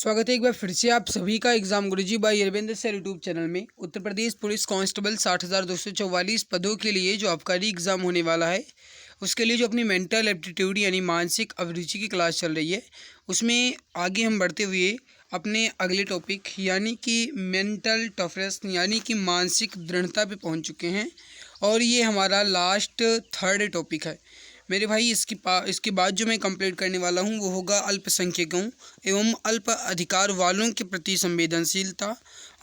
स्वागत है एक बार फिर से आप सभी का exam Guruji by Arvind sir YouTube channel में। उत्तर प्रदेश पुलिस कांस्टेबल 60,244 पदों के लिए जो आबकारी एग्ज़ाम होने वाला है उसके लिए जो अपनी मेंटल एप्टीट्यूड यानी मानसिक अभिरुचि की क्लास चल रही है उसमें आगे हम बढ़ते हुए अपने अगले टॉपिक यानी कि मेंटल टफनेस यानी कि मानसिक दृढ़ता पे पहुंच चुके हैं और ये हमारा लास्ट थर्ड टॉपिक है मेरे भाई। इसके बाद जो मैं कंप्लीट करने वाला हूँ वो होगा अल्पसंख्यकों एवं अल्प अधिकार वालों के प्रति संवेदनशीलता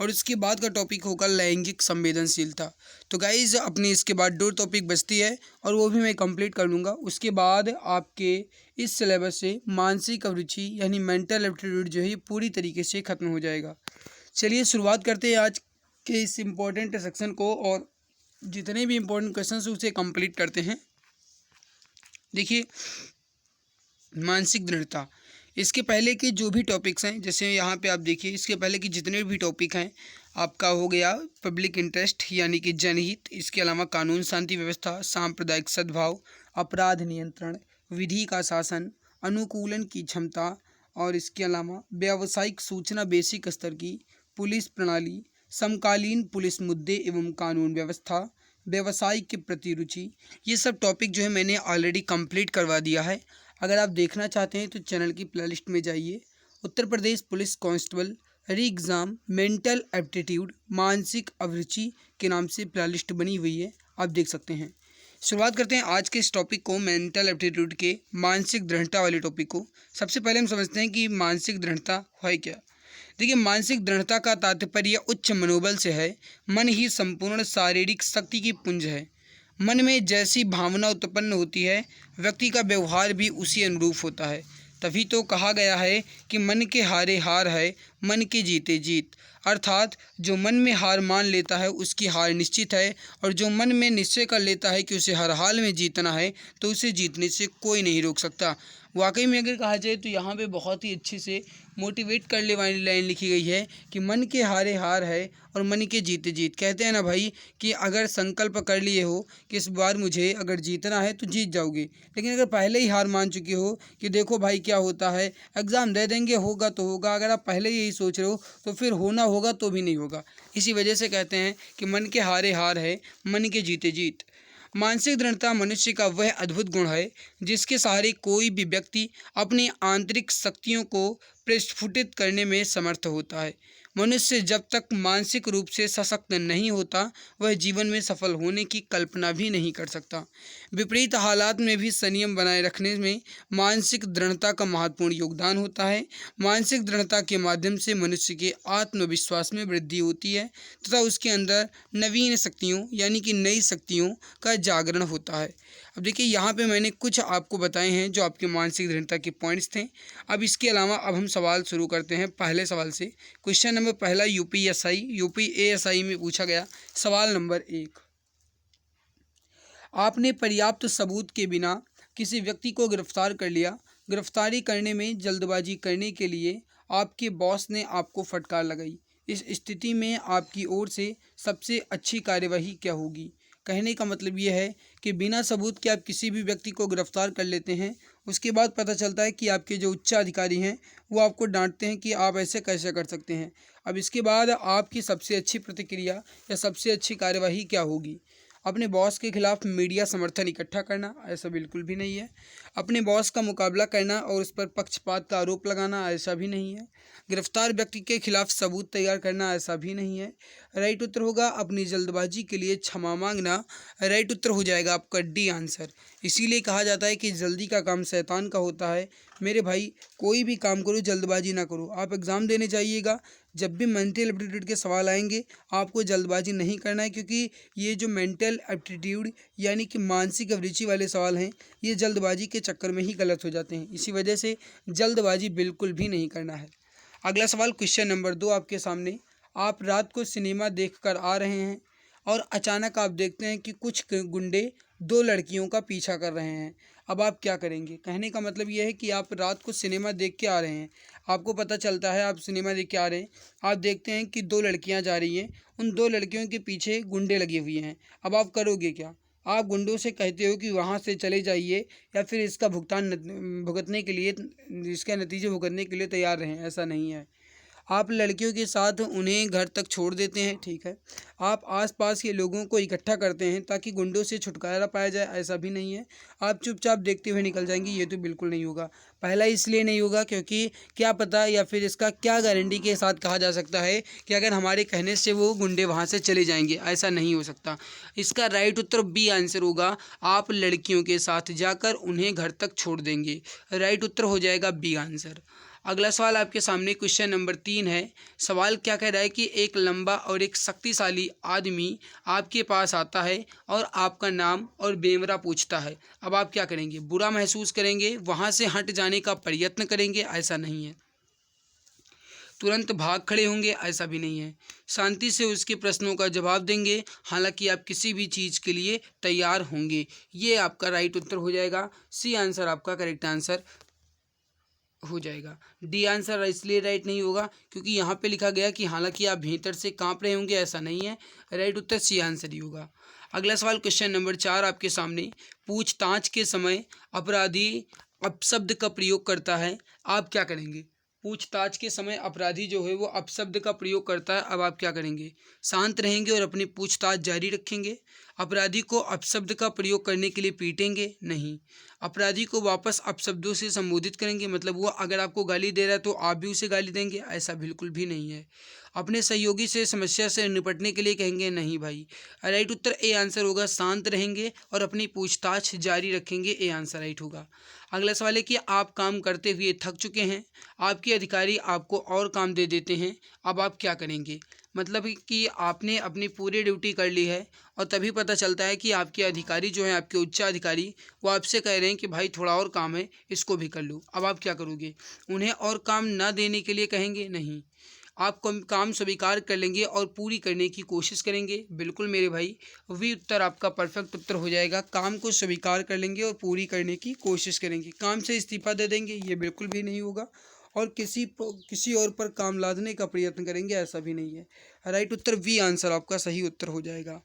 और इसके बाद का टॉपिक होगा लैंगिक संवेदनशीलता। तो गाइज़ अपनी इसके बाद 2 टॉपिक बचती है और वो भी मैं कंप्लीट कर लूँगा। उसके बाद आपके इस सिलेबस से मानसिक अभिरुचि यानी मेंटल एप्टीट्यूड जो है पूरी तरीके से ख़त्म हो जाएगा। चलिए शुरुआत करते हैं आज के इस इम्पोर्टेंट सेक्शन को और जितने भी इम्पोर्टेंट क्वेश्चन हैं उसे कंप्लीट करते हैं। देखिए मानसिक दृढ़ता, इसके पहले के जो भी टॉपिक्स हैं जैसे यहाँ पे आप देखिए इसके पहले की जितने भी टॉपिक हैं आपका हो गया पब्लिक इंटरेस्ट यानी कि जनहित, इसके अलावा कानून शांति व्यवस्था, सांप्रदायिक सद्भाव, अपराध नियंत्रण, विधि का शासन, अनुकूलन की क्षमता और इसके अलावा व्यावसायिक सूचना बेसिक स्तर की, पुलिस प्रणाली, समकालीन पुलिस मुद्दे एवं कानून व्यवस्था, व्यवसाय के प्रति रुचि, ये सब टॉपिक जो है मैंने ऑलरेडी कंप्लीट करवा दिया है। अगर आप देखना चाहते हैं तो चैनल की प्लेलिस्ट में जाइए। Uttar Pradesh police constable re exam mental aptitude मानसिक अभिरुचि के नाम से प्लेलिस्ट बनी हुई है, आप देख सकते हैं। शुरुआत करते हैं आज के इस टॉपिक को, मेंटल एप्टीट्यूड के मानसिक दृढ़ता वाले टॉपिक को। सबसे पहले हम समझते हैं कि मानसिक दृढ़ता है क्या। देखिए मानसिक दृढ़ता का तात्पर्य उच्च मनोबल से है। मन ही संपूर्ण शारीरिक शक्ति की पुंज है। मन में जैसी भावना उत्पन्न होती है व्यक्ति का व्यवहार भी उसी अनुरूप होता है। तभी तो कहा गया है कि मन के हारे हार है, मन के जीते जीत। अर्थात जो मन में हार मान लेता है उसकी हार निश्चित है और जो मन में निश्चय कर लेता है कि उसे हर हाल में जीतना है तो उसे जीतने से कोई नहीं रोक सकता। वाकई में अगर कहा जाए तो यहाँ पे बहुत ही अच्छे से मोटिवेट करने वाली लाइन लिखी गई है कि मन के हारे हार है और मन के जीते जीत। कहते हैं ना भाई कि अगर संकल्प कर लिए हो कि इस बार मुझे अगर जीतना है तो जीत जाओगे, लेकिन अगर पहले ही हार मान चुके हो कि देखो भाई क्या होता है, एग्ज़ाम दे देंगे होगा तो होगा, अगर आप पहले यही सोच रहे हो तो फिर होना होगा तो भी नहीं होगा। इसी वजह से कहते हैं कि मन के हारे हार है, मन के जीते जीत। मानसिक दृढ़ता मनुष्य का वह अद्भुत गुण है जिसके सहारे कोई भी व्यक्ति अपनी आंतरिक शक्तियों को प्रस्फुटित करने में समर्थ होता है। मनुष्य जब तक मानसिक रूप से सशक्त नहीं होता वह जीवन में सफल होने की कल्पना भी नहीं कर सकता। विपरीत हालात में भी संयम बनाए रखने में मानसिक दृढ़ता का महत्वपूर्ण योगदान होता है। मानसिक दृढ़ता के माध्यम से मनुष्य के आत्मविश्वास में वृद्धि होती है तथा उसके अंदर नवीन शक्तियों यानी कि नई शक्तियों का जागरण होता है। अब देखिए यहाँ पे मैंने कुछ आपको बताए हैं जो आपके मानसिक दृढ़ता के पॉइंट्स थे। अब इसके अलावा अब हम सवाल शुरू करते हैं पहले सवाल से। क्वेश्चन नंबर पहला यूपीएसआई में पूछा गया सवाल नंबर 1, आपने पर्याप्त सबूत के बिना किसी व्यक्ति को गिरफ्तार कर लिया। गिरफ्तारी करने में जल्दबाजी करने के लिए आपके बॉस ने आपको फटकार लगाई। इस स्थिति में आपकी ओर से सबसे अच्छी कार्यवाही क्या होगी। कहने का मतलब ये है कि बिना सबूत के आप किसी भी व्यक्ति को गिरफ्तार कर लेते हैं, उसके बाद पता चलता है कि आपके जो उच्च अधिकारी हैं वो आपको डांटते हैं कि आप ऐसे कैसे कर सकते हैं। अब इसके बाद आपकी सबसे अच्छी प्रतिक्रिया या सबसे अच्छी कार्यवाही क्या होगी। अपने बॉस के खिलाफ मीडिया समर्थन इकट्ठा करना, ऐसा बिल्कुल भी नहीं है। अपने बॉस का मुकाबला करना और उस पर पक्षपात का आरोप लगाना, ऐसा भी नहीं है। गिरफ्तार व्यक्ति के खिलाफ सबूत तैयार करना, ऐसा भी नहीं है। राइट उत्तर होगा अपनी जल्दबाजी के लिए क्षमा मांगना। राइट उत्तर हो जाएगा आपका डी आंसर। इसीलिए कहा जाता है कि जल्दी का काम शैतान का होता है। मेरे भाई कोई भी काम करो जल्दबाजी ना करो। आप एग्ज़ाम देने जाइएगा, जब भी मेंटल एप्टीट्यूड के सवाल आएंगे आपको जल्दबाजी नहीं करना है, क्योंकि ये जो मेंटल एप्टीट्यूड यानी कि मानसिक अभिरुचि वाले सवाल हैं ये जल्दबाजी के चक्कर में ही गलत हो जाते हैं। इसी वजह से जल्दबाजी बिल्कुल भी नहीं करना है। अगला सवाल क्वेश्चन नंबर 2 आपके सामने। आप रात को सिनेमा देखकर आ रहे हैं और अचानक आप देखते हैं कि कुछ गुंडे 2 लड़कियों का पीछा कर रहे हैं। अब आप क्या करेंगे। कहने का मतलब ये है कि आप रात को सिनेमा देख के आ रहे हैं, आपको पता चलता है आप सिनेमा देख के आ रहे हैं, आप देखते हैं कि 2 लड़कियां जा रही हैं, उन 2 लड़कियों के पीछे गुंडे लगे हुए हैं। अब आप करोगे क्या। आप गुंडों से कहते हो कि वहाँ से चले जाइए या फिर इसका भुगतान भुगतने के लिए, इसका नतीजे भुगतने के लिए तैयार रहें, ऐसा नहीं है। आप लड़कियों के साथ उन्हें घर तक छोड़ देते हैं, ठीक है। आप आसपास के लोगों को इकट्ठा करते हैं ताकि गुंडों से छुटकारा पाया जाए, ऐसा भी नहीं है। आप चुपचाप देखते हुए निकल जाएंगे, ये तो बिल्कुल नहीं होगा। पहला इसलिए नहीं होगा क्योंकि क्या पता, या फिर इसका क्या गारंटी के साथ कहा जा सकता है कि अगर हमारे कहने से वो गुंडे वहाँ से चले जाएंगे, ऐसा नहीं हो सकता। इसका राइट उत्तर बी आंसर होगा, आप लड़कियों के साथ जाकर उन्हें घर तक छोड़ देंगे। राइट उत्तर हो जाएगा बी आंसर। अगला सवाल आपके सामने क्वेश्चन नंबर 3 है। सवाल क्या कह रहा है कि एक लंबा और एक शक्तिशाली आदमी आपके पास आता है और आपका नाम और बेमरा पूछता है। अब आप क्या करेंगे? बुरा महसूस करेंगे, वहाँ से हट जाने का प्रयत्न करेंगे, ऐसा नहीं है। तुरंत भाग खड़े होंगे, ऐसा भी नहीं है। शांति से उसके प्रश्नों का जवाब देंगे, हालांकि आप किसी भी चीज़ के लिए तैयार होंगे। ये आपका राइट उत्तर हो जाएगा। सी आंसर आपका करेक्ट आंसर हो जाएगा। डी आंसर इसलिए राइट नहीं होगा क्योंकि यहाँ पे लिखा गया कि हालांकि आप भीतर से कांप रहे होंगे, ऐसा नहीं है। राइट उत्तर सी आंसर ही होगा। अगला सवाल क्वेश्चन नंबर 4 आपके सामने। पूछताछ के समय अपराधी अपशब्द का प्रयोग करता है, आप क्या करेंगे? पूछताछ के समय अपराधी जो है वो अपशब्द का प्रयोग करता है, अब आप क्या करेंगे? शांत रहेंगे और अपनी पूछताछ जारी रखेंगे? अपराधी को अपशब्द का प्रयोग करने के लिए पीटेंगे? नहीं। अपराधी को वापस अपशब्दों से संबोधित करेंगे, मतलब वो अगर आपको गाली दे रहा है तो आप भी उसे गाली देंगे? ऐसा बिल्कुल भी नहीं है। अपने सहयोगी से समस्या से निपटने के लिए कहेंगे? नहीं भाई। राइट उत्तर ए आंसर होगा, शांत रहेंगे और अपनी पूछताछ जारी रखेंगे, ए आंसर राइट होगा। अगला सवाल है कि आप काम करते हुए थक चुके हैं, आपके अधिकारी आपको और काम दे देते हैं, अब आप क्या करेंगे? मतलब कि आपने अपनी पूरी ड्यूटी कर ली है और तभी पता चलता है कि आपके अधिकारी जो हैं, आपके उच्च अधिकारी, वो आपसे कह रहे हैं कि भाई थोड़ा और काम है, इसको भी कर लो, अब आप क्या करोगे? उन्हें और काम ना देने के लिए कहेंगे? नहीं। आप काम स्वीकार कर लेंगे और पूरी करने की कोशिश करेंगे? बिल्कुल मेरे भाई, वी उत्तर आपका परफेक्ट उत्तर हो जाएगा। काम को स्वीकार कर लेंगे और पूरी करने की कोशिश करेंगे। काम से इस्तीफा दे देंगे, ये बिल्कुल भी नहीं होगा। और किसी और पर काम लादने का प्रयत्न करेंगे, ऐसा भी नहीं है। राइट उत्तर वी आंसर आपका सही उत्तर हो जाएगा।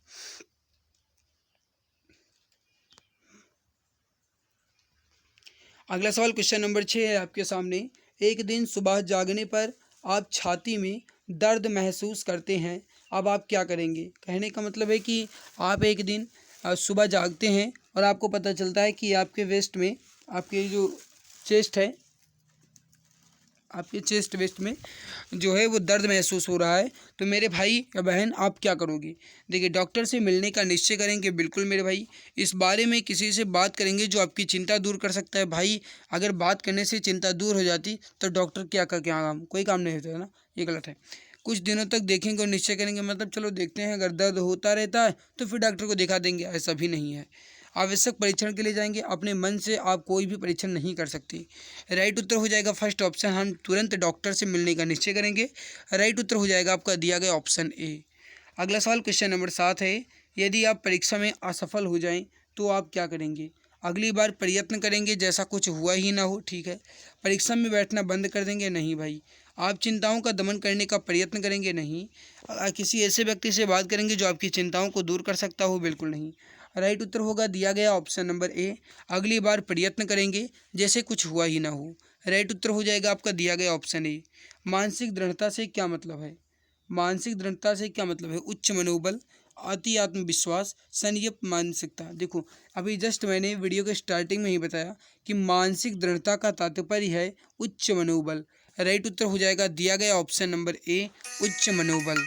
अगला सवाल क्वेश्चन नंबर 6 है आपके सामने। एक दिन सुबह जागने पर आप छाती में दर्द महसूस करते हैं, अब आप क्या करेंगे? कहने का मतलब है कि आप एक दिन सुबह जागते हैं और आपको पता चलता है कि आपके वेस्ट में, आपके जो चेस्ट है, आपके चेस्ट वेस्ट में जो है वो दर्द महसूस हो रहा है, तो मेरे भाई या बहन आप क्या करोगे? देखिए, डॉक्टर से मिलने का निश्चय करेंगे? बिल्कुल मेरे भाई। इस बारे में किसी से बात करेंगे जो आपकी चिंता दूर कर सकता है। भाई अगर बात करने से चिंता दूर हो जाती तो डॉक्टर क्या काम, कोई काम नहीं होता है ना, ये गलत है। कुछ दिनों तक देखेंगे और निश्चय करेंगे, मतलब चलो देखते हैं, अगर दर्द होता रहता है तो फिर डॉक्टर को दिखा देंगे, ऐसा भी नहीं है। आवश्यक परीक्षण के लिए जाएंगे, अपने मन से आप कोई भी परीक्षण नहीं कर सकती। राइट उत्तर हो जाएगा फर्स्ट ऑप्शन, हम तुरंत डॉक्टर से मिलने का निश्चय करेंगे। राइट उत्तर हो जाएगा आपका दिया गया ऑप्शन ए। अगला सवाल क्वेश्चन नंबर 7 है। यदि आप परीक्षा में असफल हो जाएं तो आप क्या करेंगे? अगली बार प्रयत्न करेंगे जैसा कुछ हुआ ही ना हो, ठीक है। परीक्षा में बैठना बंद कर देंगे? नहीं भाई। आप चिंताओं का दमन करने का प्रयत्न करेंगे? नहीं। किसी ऐसे व्यक्ति से बात करेंगे जो आपकी चिंताओं को दूर कर सकता हो? बिल्कुल नहीं। राइट उत्तर होगा दिया गया ऑप्शन नंबर ए, अगली बार प्रयत्न करेंगे जैसे कुछ हुआ ही ना हो। राइट उत्तर हो जाएगा आपका दिया गया ऑप्शन ए। मानसिक दृढ़ता से क्या मतलब है? मानसिक दृढ़ता से क्या मतलब है? उच्च मनोबल, अति आत्मविश्वास, संयत मानसिकता। देखो, अभी जस्ट मैंने वीडियो के स्टार्टिंग में ही बताया कि मानसिक दृढ़ता का तात्पर्य है उच्च मनोबल। राइट उत्तर हो जाएगा दिया गया ऑप्शन नंबर ए, उच्च मनोबल।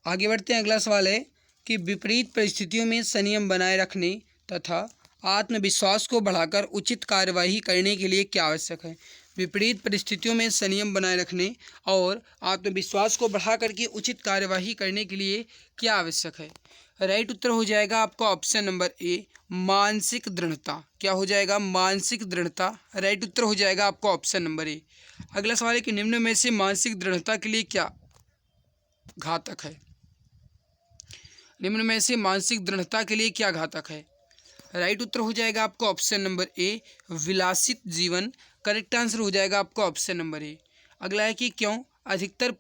आगे बढ़ते हैं। अगला सवाल है कि विपरीत परिस्थितियों में संयम बनाए रखने तथा आत्मविश्वास को बढ़ाकर उचित कार्यवाही करने के लिए क्या आवश्यक है? विपरीत परिस्थितियों में संयम बनाए रखने और आत्मविश्वास को बढ़ाकर के उचित कार्यवाही करने के लिए क्या आवश्यक है? राइट उत्तर हो जाएगा आपका ऑप्शन नंबर ए, मानसिक दृढ़ता। क्या हो जाएगा? मानसिक दृढ़ता। राइट उत्तर हो जाएगा आपका ऑप्शन नंबर ए। अगला सवाल है कि निम्न में से मानसिक दृढ़ता के लिए क्या घातक है? निम्न में से मानसिक दृढ़ता के लिए क्या घातक है? राइट उत्तर हो जाएगा आपका ऑप्शन नंबर ए, विलासित जीवन। करेक्ट आंसर हो जाएगा आपका ऑप्शन नंबर ए। अगला है कि क्यों अधिकतर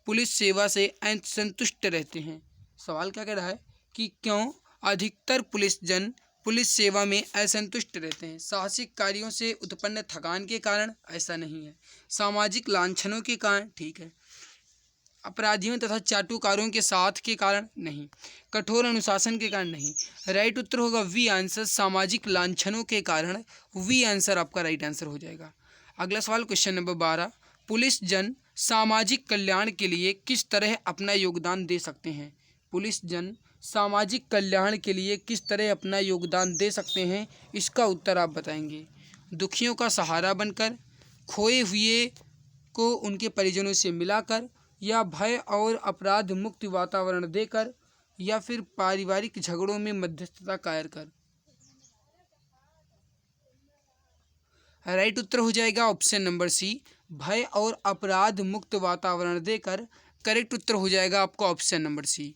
पुलिस सेवा से असंतुष्ट रहते हैं? सवाल क्या कह रहा है कि क्यों अधिकतर पुलिसजन पुलिस सेवा में असंतुष्ट रहते हैं। साहसिक कार्यों से उत्पन्न थकान के कारण ऐसा नहीं है। सामाजिक लांछनों के कारण ठीक है। अपराधियों तथा चाटुकारों के साथ के कारण नहीं। कठोर अनुशासन के कारण नहीं। राइट उत्तर होगा वी आंसर, सामाजिक लांछनों के कारण। वी आंसर आपका राइट आंसर हो जाएगा। अगला सवाल क्वेश्चन नंबर 12, पुलिस जन सामाजिक कल्याण के लिए किस तरह अपना योगदान दे सकते हैं? पुलिस जन सामाजिक कल्याण के लिए किस तरह अपना योगदान दे सकते हैं, इसका उत्तर आप बताएंगे। दुखियों का सहारा बनकर, खोए हुए को उनके परिजनों से मिलाकर, या भय और अपराध मुक्त वातावरण देकर, या फिर पारिवारिक झगड़ों में मध्यस्थता कायम कर। राइट उत्तर हो जाएगा ऑप्शन नंबर सी, भय और अपराध मुक्त वातावरण देकर। करेक्ट उत्तर हो जाएगा आपका ऑप्शन नंबर सी।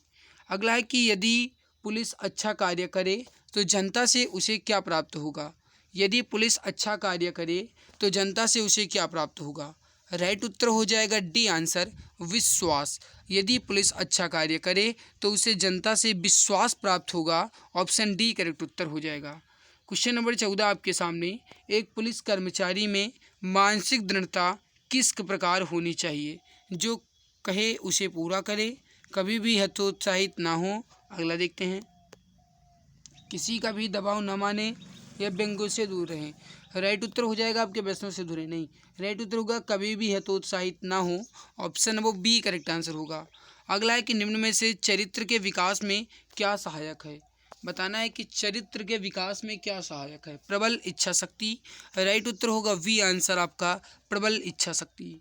अगला है कि यदि पुलिस अच्छा कार्य करे तो जनता से उसे क्या प्राप्त होगा? यदि पुलिस अच्छा कार्य करे तो जनता से उसे क्या प्राप्त होगा? राइट उत्तर हो जाएगा डी आंसर, विश्वास। यदि पुलिस अच्छा कार्य करे तो उसे जनता से विश्वास प्राप्त होगा। ऑप्शन डी करेक्ट उत्तर हो जाएगा। क्वेश्चन नंबर 14 आपके सामने, एक पुलिस कर्मचारी में मानसिक दृढ़ता किस प्रकार होनी चाहिए? जो कहे उसे पूरा करे, कभी भी हतोत्साहित ना हो। अगला देखते हैं, किसी का भी दबाव न माने या व्यंग्यों से दूर रहें। राइट उत्तर हो जाएगा आपके व्यसनों से दूर नहीं। राइट उत्तर होगा कभी भी हतोत्साहित ना हो। Option number B correct answer होगा। अगला है कि निम्न में से चरित्र के विकास में क्या सहायक है? बताना है कि चरित्र के विकास में क्या सहायक है? प्रबल इच्छा शक्ति। राइट उत्तर होगा वी आंसर आपका, प्रबल इच्छा शक्ति।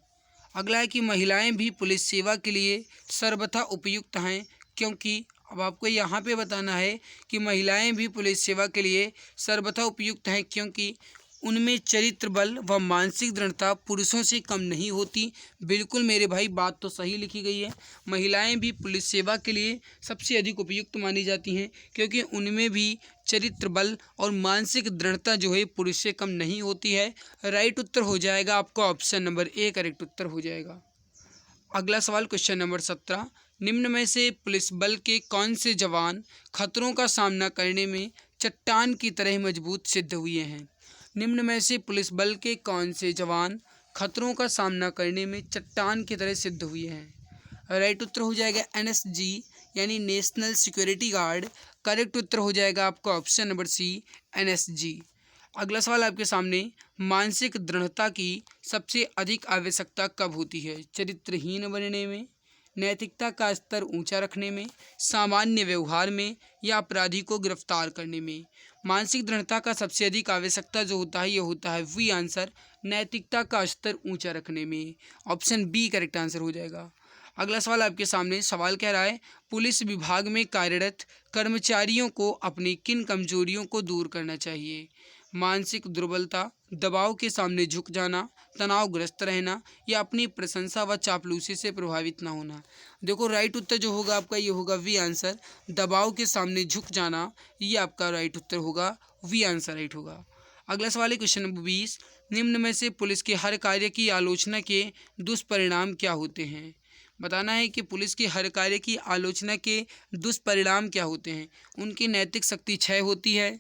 अगला है कि महिलाएं भी पुलिस सेवा के लिए सर्वथा उपयुक्त हैं, क्योंकि अब आपको यहाँ पे बताना है कि महिलाएं भी पुलिस सेवा के लिए सर्वथा उपयुक्त हैं क्योंकि उनमें चरित्र बल व मानसिक दृढ़ता पुरुषों से कम नहीं होती। बिल्कुल मेरे भाई, बात तो सही लिखी गई है। महिलाएं भी पुलिस सेवा के लिए सबसे अधिक उपयुक्त मानी जाती हैं क्योंकि उनमें भी चरित्र बल और मानसिक दृढ़ता जो है पुरुष से कम नहीं होती है। राइट उत्तर हो जाएगा आपका ऑप्शन नंबर ए करेक्ट उत्तर हो जाएगा। अगला सवाल क्वेश्चन नंबर 17, निम्न में से पुलिस बल के कौन से जवान खतरों का सामना करने में चट्टान की तरह मजबूत सिद्ध हुए हैं? निम्न में से पुलिस बल के कौन से जवान खतरों का सामना करने में चट्टान की तरह सिद्ध हुए हैं? राइट उत्तर हो जाएगा एनएसजी यानी नेशनल सिक्योरिटी गार्ड। करेक्ट उत्तर हो जाएगा आपका ऑप्शन नंबर सी, एनएसजी। अगला सवाल आपके सामने, मानसिक दृढ़ता की सबसे अधिक आवश्यकता कब होती है? चरित्रहीन बनने में, नैतिकता का स्तर ऊंचा रखने में, सामान्य व्यवहार में, या अपराधी को गिरफ्तार करने में। मानसिक दृढ़ता का सबसे अधिक आवश्यकता जो होता है ये होता है वी आंसर, नैतिकता का स्तर ऊंचा रखने में। ऑप्शन बी करेक्ट आंसर हो जाएगा। अगला सवाल आपके सामने, सवाल कह रहा है पुलिस विभाग में कार्यरत कर्मचारियों को अपनी किन कमजोरियों को दूर करना चाहिए? मानसिक दुर्बलता, दबाव के सामने झुक जाना, तनावग्रस्त रहना, या अपनी प्रशंसा व चापलूसी से प्रभावित ना होना। देखो राइट उत्तर जो होगा आपका ये होगा वी आंसर, दबाव के सामने झुक जाना, ये आपका राइट उत्तर होगा, वी आंसर राइट होगा। अगला सवाल है क्वेश्चन नंबर 20, निम्न में से पुलिस के हर कार्य की आलोचना के दुष्परिणाम क्या होते हैं? बताना है कि पुलिस के हर कार्य की आलोचना के दुष्परिणाम क्या होते हैं? उनकी नैतिक शक्ति क्षय होती है,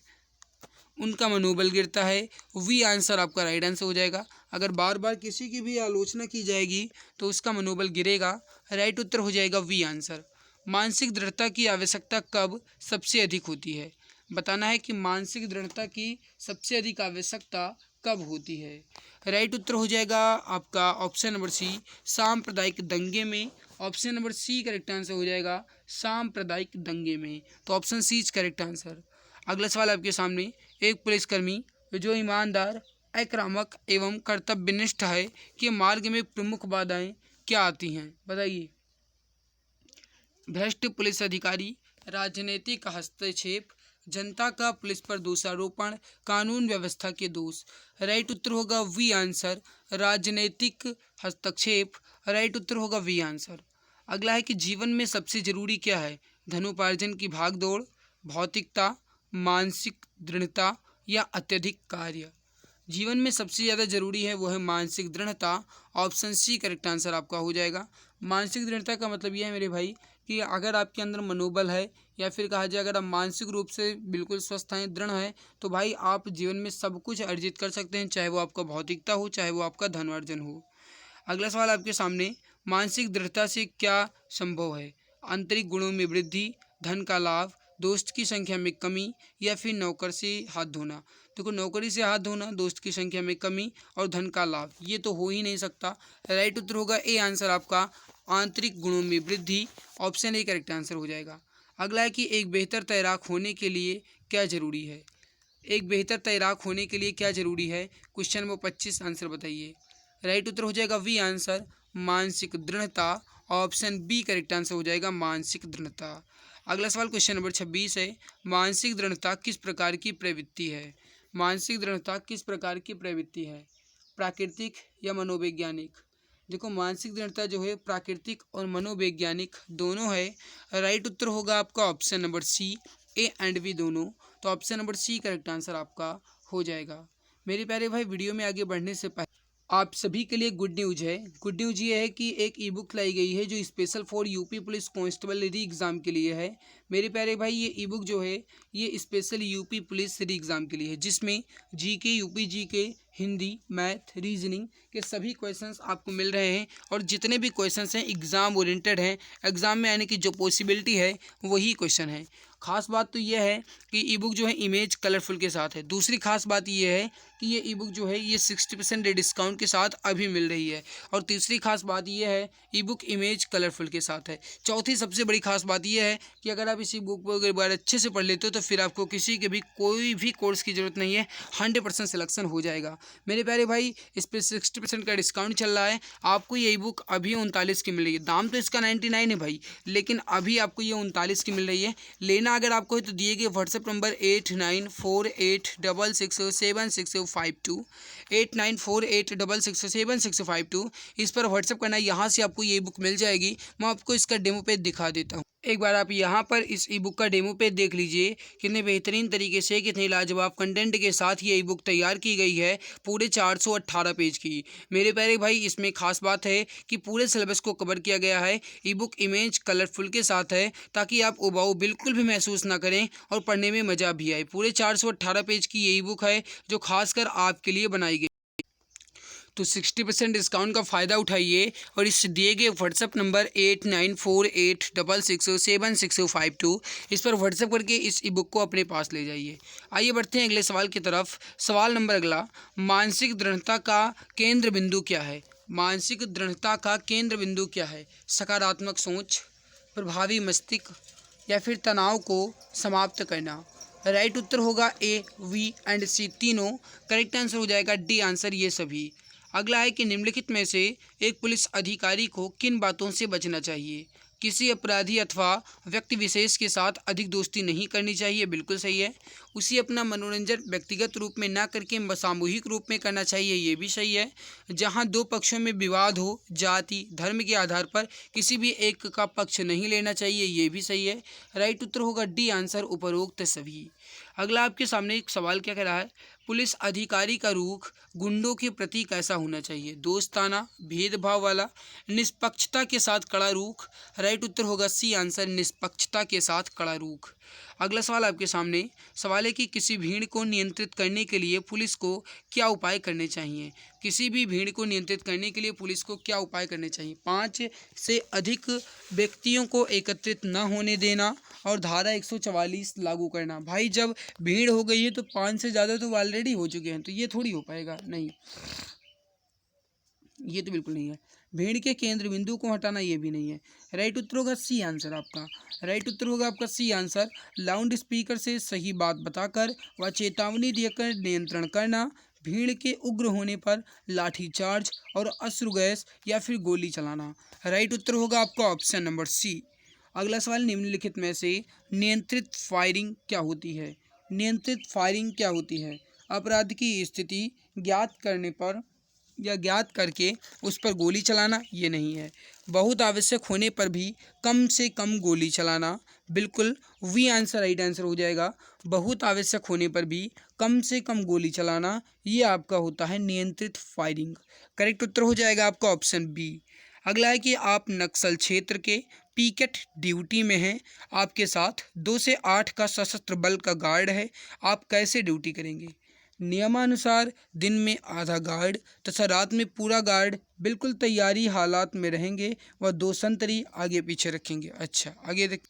उनका मनोबल गिरता है। वी आंसर आपका राइट आंसर हो जाएगा। अगर बार बार किसी की भी आलोचना की जाएगी तो उसका मनोबल गिरेगा। राइट उत्तर हो जाएगा वी आंसर। मानसिक दृढ़ता की आवश्यकता कब सबसे अधिक होती है? बताना है कि मानसिक दृढ़ता की सबसे अधिक आवश्यकता कब होती है? राइट उत्तर हो जाएगा आपका ऑप्शन नंबर सी, सांप्रदायिक दंगे में। Option number C correct answer हो जाएगा, सांप्रदायिक दंगे में। तो option C is correct answer. अगला सवाल आपके सामने, एक पुलिसकर्मी जो ईमानदार, आक्रामक एवं कर्तव्यनिष्ठ है के मार्ग में प्रमुख बाधाएं क्या आती हैं? बताइए। भ्रष्ट पुलिस अधिकारी, राजनीतिक हस्तक्षेप, जनता का पुलिस पर दोषारोपण, कानून व्यवस्था के दोष। राइट उत्तर होगा वी आंसर, राजनीतिक हस्तक्षेप। राइट उत्तर होगा वी आंसर। अगला है कि जीवन में सबसे जरूरी क्या है? धनोपार्जन की भागदौड़, भौतिकता, मानसिक दृढ़ता, या अत्यधिक कार्य। जीवन में सबसे ज़्यादा जरूरी है वो है मानसिक दृढ़ता। ऑप्शन सी करेक्ट आंसर आपका हो जाएगा। मानसिक दृढ़ता का मतलब यह है मेरे भाई कि अगर आपके अंदर मनोबल है या फिर कहा जाए अगर आप मानसिक रूप से बिल्कुल स्वस्थ हैं, दृढ़ हैं, तो भाई आप जीवन में सब कुछ अर्जित कर सकते हैं, चाहे वो आपका भौतिकता हो, चाहे वो आपका धनार्जन हो। अगला सवाल आपके सामने, मानसिक दृढ़ता से क्या संभव है? आंतरिक गुणों में वृद्धि, धन का लाभ, दोस्त की संख्या में कमी या फिर नौकर से हाथ धोना। देखो, नौकरी से हाथ धोना, दोस्त की संख्या में कमी और धन का लाभ, ये तो हो ही नहीं सकता। राइट उत्तर होगा ए आंसर आपका, आंतरिक गुणों में वृद्धि। ऑप्शन ए करेक्ट आंसर हो जाएगा। अगला है कि एक बेहतर तैराक होने के लिए क्या जरूरी है? एक बेहतर तैराक होने के लिए क्या जरूरी है? क्वेश्चन नंबर 25 आंसर बताइए। राइट उत्तर हो जाएगा वी आंसर, मानसिक दृढ़ता। ऑप्शन बी करेक्ट आंसर हो जाएगा, मानसिक दृढ़ता। अगला सवाल क्वेश्चन नंबर 26 है, मानसिक दृढ़ता किस प्रकार की प्रवृत्ति है? मानसिक दृढ़ता किस प्रकार की प्रवृत्ति है? प्राकृतिक या मनोवैज्ञानिक? देखो, मानसिक दृढ़ता जो है प्राकृतिक और मनोवैज्ञानिक दोनों है। राइट उत्तर होगा आपका option number C, A and B दोनों। तो option number C correct answer आपका हो जाएगा। मेरे प्यारे भाई, वीडियो में आगे बढ़ने से पहले आप सभी के लिए गुड न्यूज है। गुड न्यूज ये है कि एक ई बुक लाई गई है जो special for UP police constable re exam के लिए है। मेरे प्यारे भाई, ये ई बुक जो है ये स्पेशल यूपी पुलिस री एग्ज़ाम के लिए है, जिसमें GK, UP GK, Hindi, math, reasoning के सभी क्वेश्चंस आपको मिल रहे हैं। और जितने भी क्वेश्चंस हैं एग्ज़ाम ओरिएंटेड हैं, एग्ज़ाम में आने की जो पॉसिबिलिटी है वही क्वेश्चन है। खास बात तो यह है कि ई बुक जो है इमेज कलरफुल के साथ है। दूसरी खास बात यह है कि ये ई बुक जो है ये 60% डिस्काउंट के साथ अभी मिल रही है। और तीसरी खास बात यह है, ई बुक इमेज कलरफुल के साथ है। चौथी सबसे बड़ी खास बात यह है कि अगर आप इसी बुक को एक बार अच्छे से पढ़ लेते हो तो फिर आपको किसी के भी कोई भी कोर्स की ज़रूरत नहीं है, 100% सिलेक्शन हो जाएगा। मेरे प्यारे भाई, इस पर 60% का डिस्काउंट चल रहा है। आपको ये ई बुक अभी 39 की मिल रही है। दाम तो इसका 99 है भाई, लेकिन अभी आपको ये 39 की मिल रही है। लेना अगर आपको है तो दिए गए व्हाट्सएप नंबर 8948667652 8948667652 इस पर व्हाट्सएप करना है। यहाँ से आपको ये बुक मिल जाएगी। मैं आपको इसका डेमो पेज दिखा देता हूँ। एक बार आप यहाँ पर इस ई बुक का डेमो पेज देख लीजिए, कितने बेहतरीन तरीके से, कितने लाजवाब कंटेंट के साथ ये ई बुक तैयार की गई है, पूरे 418 पेज की। मेरे प्यारे भाई, इसमें खास बात है कि पूरे सिलेबस को कवर किया गया है। ई बुक इमेज कलरफुल के साथ है ताकि आप उबाऊ बिल्कुल भी महसूस ना करें और पढ़ने में मज़ा भी आए। पूरे 418 पेज की ये ई बुक है जो खासकर आपके लिए बनाई गई। तो 60% डिस्काउंट का फ़ायदा उठाइए और इस दिए गए व्हाट्सएप नंबर 8948667652 इस पर व्हाट्सएप करके इस ई बुक को अपने पास ले जाइए। आइए बढ़ते हैं अगले सवाल की तरफ। सवाल नंबर अगला, मानसिक दृढ़ता का केंद्र बिंदु क्या है? मानसिक दृढ़ता का केंद्र बिंदु क्या है? सकारात्मक सोच, प्रभावी मस्तिष्क या फिर तनाव को समाप्त करना। राइट उत्तर होगा ए, वी एंड सी तीनों। करेक्ट आंसर हो जाएगा डी आंसर, ये सभी। अगला है कि निम्नलिखित में से एक पुलिस अधिकारी को किन बातों से बचना चाहिए? किसी अपराधी अथवा व्यक्ति विशेष के साथ अधिक दोस्ती नहीं करनी चाहिए, बिल्कुल सही है। उसे अपना मनोरंजन व्यक्तिगत रूप में ना करके सामूहिक रूप में करना चाहिए, ये भी सही है। जहां दो पक्षों में विवाद हो, जाति धर्म के आधार पर किसी भी एक का पक्ष नहीं लेना चाहिए, ये भी सही है। राइट उत्तर होगा डी आंसर, उपरोक्त सभी। अगला आपके सामने एक सवाल क्या कह रहा है, पुलिस अधिकारी का रुख गुंडों के प्रति कैसा होना चाहिए? दोस्ताना, भेदभाव वाला, निष्पक्षता के साथ कड़ा रुख। राइट उत्तर होगा सी आंसर, निष्पक्षता के साथ कड़ा रुख। अगला सवाल आपके सामने सवाल है कि किसी भीड़ को नियंत्रित करने के लिए पुलिस को क्या उपाय करने चाहिए? किसी भी भीड़ को नियंत्रित करने के लिए पुलिस को क्या उपाय करने चाहिए? 5 से अधिक व्यक्तियों को एकत्रित न होने देना और धारा 144 लागू करना। भाई, जब भीड़ हो गई है तो 5 से ज़्यादा तो ऑलरेडी हो चुके हैं, तो ये थोड़ी हो पाएगा, नहीं, ये तो बिल्कुल नहीं है। भीड़ के केंद्र बिंदु को हटाना, ये भी नहीं है। राइट उत्तर होगा सी आंसर आपका। राइट उत्तर होगा आपका सी आंसर, लाउड स्पीकर से सही बात बताकर व चेतावनी देकर नियंत्रण करना, भीड़ के उग्र होने पर लाठीचार्ज और अश्रु गैस या फिर गोली चलाना। राइट उत्तर होगा आपका ऑप्शन नंबर सी। अगला सवाल, निम्नलिखित में से नियंत्रित फायरिंग क्या होती है? नियंत्रित फायरिंग क्या होती है? अपराध की स्थिति ज्ञात करने पर या ज्ञात करके उस पर गोली चलाना, ये नहीं है। बहुत आवश्यक होने पर भी कम से कम गोली चलाना, बिल्कुल वी आंसर राइट आंसर हो जाएगा। बहुत आवश्यक होने पर भी कम से कम गोली चलाना, ये आपका होता है नियंत्रित फायरिंग। करेक्ट उत्तर हो जाएगा आपका ऑप्शन बी। अगला है कि आप नक्सल क्षेत्र के पिकेट ड्यूटी में हैं, आपके साथ 2 से 8 का सशस्त्र बल का गार्ड है, आप कैसे ड्यूटी करेंगे? नियमानुसार दिन में आधा गार्ड तथा रात में पूरा गार्ड बिल्कुल तैयारी हालात में रहेंगे व 2 संतरी आगे पीछे रखेंगे। अच्छा, आगे देख,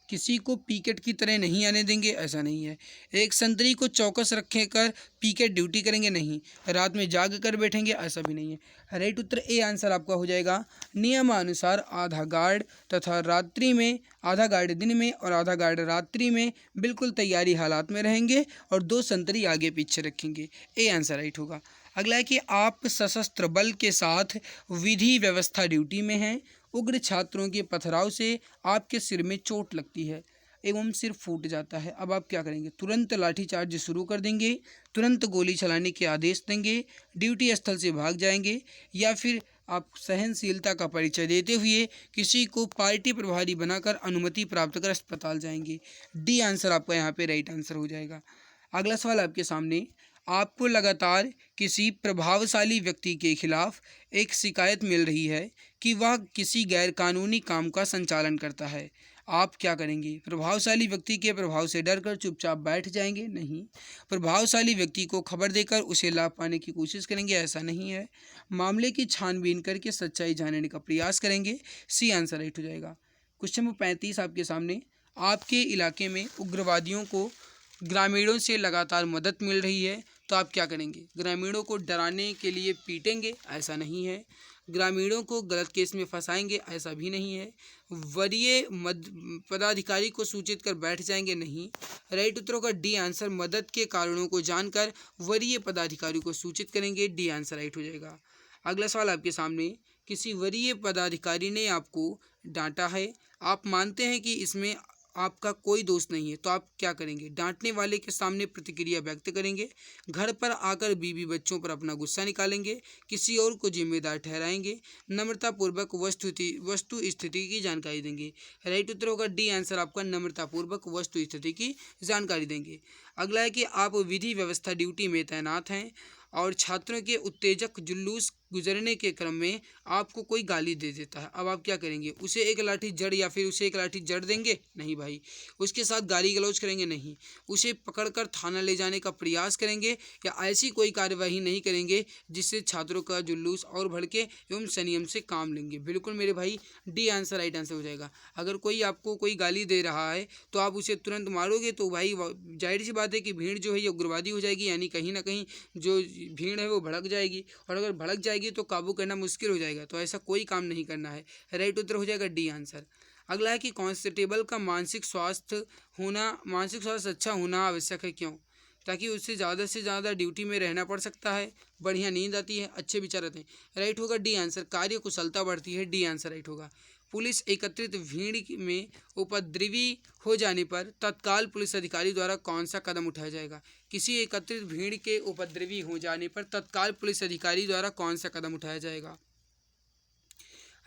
किसी को पिकेट की तरह नहीं आने देंगे, ऐसा नहीं है। एक संतरी को चौकस रखे कर पिकेट ड्यूटी करेंगे, नहीं। रात में जाग कर बैठेंगे, ऐसा भी नहीं है। राइट उत्तर ए आंसर आपका हो जाएगा। नियमानुसार आधा गार्ड तथा रात्रि में आधा गार्ड दिन में और आधा गार्ड रात्रि में बिल्कुल तैयारी हालात में रहेंगे और 2 संतरी आगे पीछे रखेंगे। ए आंसर राइट होगा। अगला है कि आप सशस्त्र बल के साथ विधि व्यवस्था ड्यूटी में हैं, उग्र छात्रों के पथराव से आपके सिर में चोट लगती है एवं सिर फूट जाता है। अब आप क्या करेंगे? तुरंत लाठीचार्ज शुरू कर देंगे, तुरंत गोली चलाने के आदेश देंगे, ड्यूटी स्थल से भाग जाएंगे, या फिर आप सहनशीलता का परिचय देते हुए किसी को पार्टी प्रभारी बनाकर अनुमति प्राप्त कर अस्पताल जाएंगे। डी आंसर आपका यहाँ पे राइट आंसर हो जाएगा। अगला सवाल आपके सामने, आपको लगातार किसी प्रभावशाली व्यक्ति के खिलाफ एक शिकायत मिल रही है कि वह किसी गैरकानूनी काम का संचालन करता है, आप क्या करेंगे? प्रभावशाली व्यक्ति के प्रभाव से डरकर चुपचाप बैठ जाएंगे, नहीं। प्रभावशाली व्यक्ति को खबर देकर उसे लाभ पाने की कोशिश करेंगे, ऐसा नहीं है। मामले की छानबीन करके सच्चाई जानने का प्रयास करेंगे। सी आंसर राइट हो जाएगा। क्वेश्चन नंबर 35 आपके सामने, आपके इलाके में उग्रवादियों को ग्रामीणों से लगातार मदद मिल रही है, तो आप क्या करेंगे? ग्रामीणों को डराने के लिए पीटेंगे, ऐसा नहीं है। ग्रामीणों को गलत केस में फंसाएंगे, ऐसा भी नहीं है। वरीय पदाधिकारी को सूचित कर बैठ जाएंगे, नहीं। राइट उत्तरों का डी आंसर, मदद के कारणों को जानकर वरीय पदाधिकारी को सूचित करेंगे। डी आंसर राइट हो जाएगा। अगला सवाल आपके सामने, किसी वरीय पदाधिकारी ने आपको डांटा है, आप मानते हैं कि इसमें आपका कोई दोष नहीं है, तो आप क्या करेंगे? डांटने वाले के सामने प्रतिक्रिया व्यक्त करेंगे, घर पर आकर बीवी बच्चों पर अपना गुस्सा निकालेंगे, किसी और को जिम्मेदार ठहराएंगे, नम्रतापूर्वक वस्तु स्थिति की जानकारी देंगे। राइट उत्तर होगा डी आंसर आपका, नम्रतापूर्वक वस्तु स्थिति की जानकारी देंगे। अगला है कि आप विधि व्यवस्था ड्यूटी में तैनात हैं और छात्रों के उत्तेजक जुलूस गुजरने के क्रम में आपको कोई गाली दे देता है, अब आप क्या करेंगे? उसे एक लाठी जड़ या फिर उसे एक लाठी जड़ देंगे, नहीं भाई। उसके साथ गाली गलौज करेंगे, नहीं। उसे पकड़कर थाना ले जाने का प्रयास करेंगे या ऐसी कोई कार्यवाही नहीं करेंगे जिससे छात्रों का जुलूस और भड़के एवं संयम से काम लेंगे। बिल्कुल मेरे भाई, डी आंसर राइट आंसर हो जाएगा। अगर कोई आपको कोई गाली दे रहा है तो आप उसे तुरंत मारोगे तो भाई जाहिर सी बात है कि भीड़ जो है ये उग्रवादी हो जाएगी, यानी कहीं ना कहीं जो भीड़ है वो भड़क जाएगी, और अगर भड़क जाएगी तो काबू करना मुश्किल हो जाएगा। तो ऐसा कोई काम नहीं करना है। राइट उत्तर हो जाएगा डी आंसर। अगला है कि कांस्टेबल का मानसिक स्वास्थ्य अच्छा होना आवश्यक है, क्यों? ताकि उससे ज़्यादा ड्यूटी में रहना पड़ सकता है, बढ़िया नींद आती है, अच्छे विचार आते हैं। राइट होगा डी आंसर, कार्य कुशलता बढ़ती है। डी आंसर राइट होगा। पुलिस एकत्रित भीड़ में उपद्रवी हो जाने पर तत्काल पुलिस अधिकारी द्वारा कौन सा कदम उठाया जाएगा? किसी एकत्रित भीड़ के उपद्रवी हो जाने पर तत्काल पुलिस अधिकारी द्वारा कौन सा कदम उठाया जाएगा?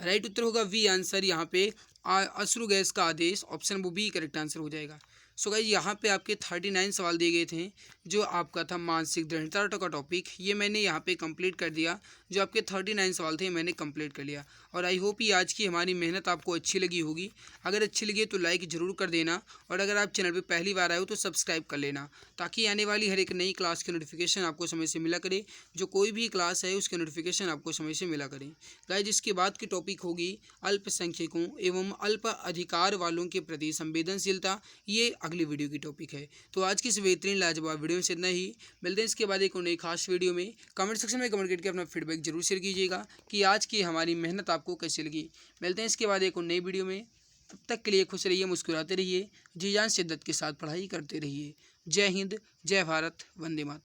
राइट उत्तर होगा वी आंसर, यहाँ पे अश्रु गैस का आदेश, ऑप्शन वो बी करेक्ट आंसर हो जाएगा। सो गाइस यहाँ पे आपके 39 सवाल दिए गए थे, जो आपका था मानसिक दृढ़ता का टॉपिक, ये मैंने यहाँ पे कंप्लीट कर दिया। जो आपके 39 सवाल थे मैंने कंप्लीट कर लिया, और आई होप ये आज की हमारी मेहनत आपको अच्छी लगी होगी। अगर अच्छी लगी तो लाइक ज़रूर कर देना, और अगर आप चैनल पे पहली बार आए हो तो सब्सक्राइब कर लेना, ताकि आने वाली हर एक नई क्लास की नोटिफिकेशन आपको समय से मिला करे। जो कोई भी क्लास है उसकी नोटिफिकेशन आपको समय से मिला करे। गाइस इसके बाद की टॉपिक होगी अल्पसंख्यकों एवं अल्प अधिकार वालों के प्रति संवेदनशीलता, ये अगली वीडियो की टॉपिक है। तो आज की इस बेहतरीन लाजवाब वीडियो में से इतना ही। मिलते हैं इसके बाद एक नई खास वीडियो में। कमेंट सेक्शन में कमेंट करके अपना फीडबैक जरूर शेयर कीजिएगा कि आज की हमारी मेहनत आपको कैसी लगी। मिलते हैं इसके बाद एक नई वीडियो में। तब तक के लिए खुश रहिए, मुस्कुराते रहिए, जी जान शिद्दत के साथ पढ़ाई करते रहिए। जय हिंद, जय भारत, वंदे मातरम।